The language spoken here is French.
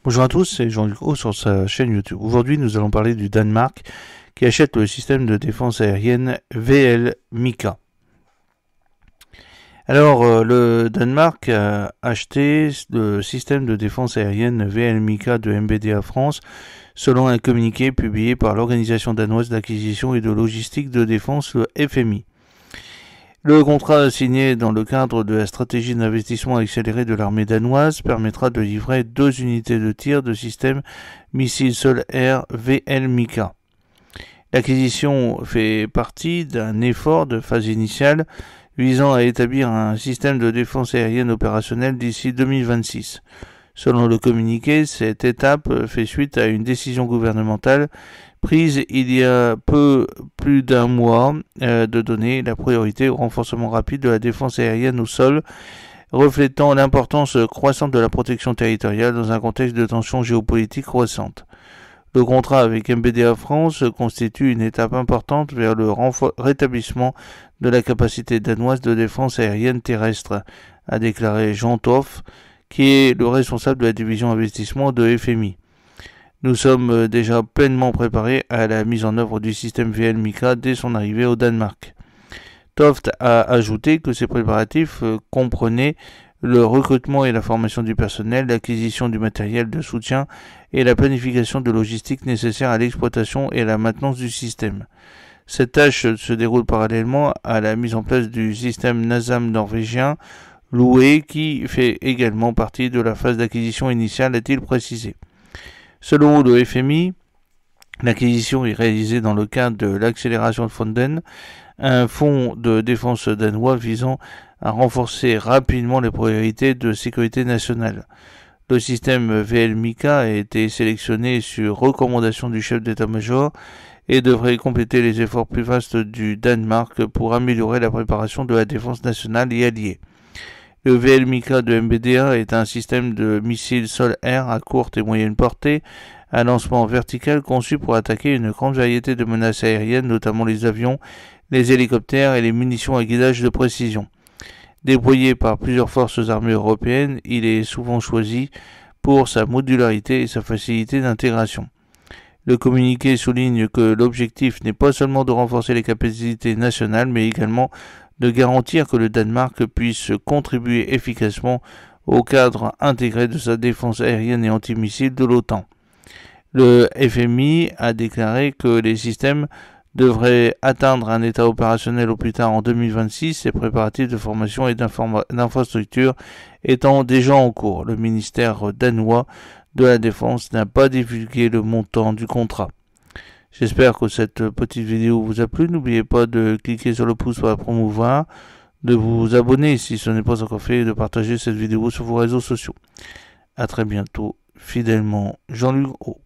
Bonjour à tous, c'est Jean-Luc Haut sur sa chaîne YouTube. Aujourd'hui, nous allons parler du Danemark qui achète le système de défense aérienne VL Mika. Alors, le Danemark a acheté le système de défense aérienne VL Mika de MBDA France selon un communiqué publié par l'Organisation danoise d'acquisition et de logistique de défense, le FMI. Le contrat signé dans le cadre de la stratégie d'investissement accéléré de l'armée danoise permettra de livrer 2 unités de tir de système missile sol-air VL Mika. L'acquisition fait partie d'un effort de phase initiale visant à établir un système de défense aérienne opérationnel d'ici 2026. Selon le communiqué, cette étape fait suite à une décision gouvernementale prise il y a plus d'un mois de donner la priorité au renforcement rapide de la défense aérienne au sol, reflétant l'importance croissante de la protection territoriale dans un contexte de tensions géopolitiques croissantes. Le contrat avec MBDA France constitue une étape importante vers le rétablissement de la capacité danoise de défense aérienne terrestre, a déclaré Jean Toff, qui est le responsable de la division investissement de FMI. Nous sommes déjà pleinement préparés à la mise en œuvre du système VL Mika dès son arrivée au Danemark. Toft a ajouté que ces préparatifs comprenaient le recrutement et la formation du personnel, l'acquisition du matériel de soutien et la planification de logistique nécessaire à l'exploitation et à la maintenance du système. Cette tâche se déroule parallèlement à la mise en place du système NASAM norvégien, loué, qui fait également partie de la phase d'acquisition initiale, a-t-il précisé. Selon le FMI, l'acquisition est réalisée dans le cadre de l'accélération de Fonden, un fonds de défense danois visant à renforcer rapidement les priorités de sécurité nationale. Le système VL Mika a été sélectionné sur recommandation du chef d'état-major et devrait compléter les efforts plus vastes du Danemark pour améliorer la préparation de la défense nationale et alliée. Le VL Mika de MBDA est un système de missiles sol-air à courte et moyenne portée, à lancement vertical conçu pour attaquer une grande variété de menaces aériennes, notamment les avions, les hélicoptères et les munitions à guidage de précision. Déployé par plusieurs forces armées européennes, il est souvent choisi pour sa modularité et sa facilité d'intégration. Le communiqué souligne que l'objectif n'est pas seulement de renforcer les capacités nationales, mais également de garantir que le Danemark puisse contribuer efficacement au cadre intégré de sa défense aérienne et antimissile de l'OTAN. Le FMI a déclaré que les systèmes devraient atteindre un état opérationnel au plus tard en 2026, et préparatifs de formation et d'infrastructure étant déjà en cours. Le ministère danois de la Défense n'a pas divulgué le montant du contrat. J'espère que cette petite vidéo vous a plu. N'oubliez pas de cliquer sur le pouce pour la promouvoir, de vous abonner si ce n'est pas encore fait et de partager cette vidéo sur vos réseaux sociaux. A très bientôt, fidèlement Jean-Luc Haut.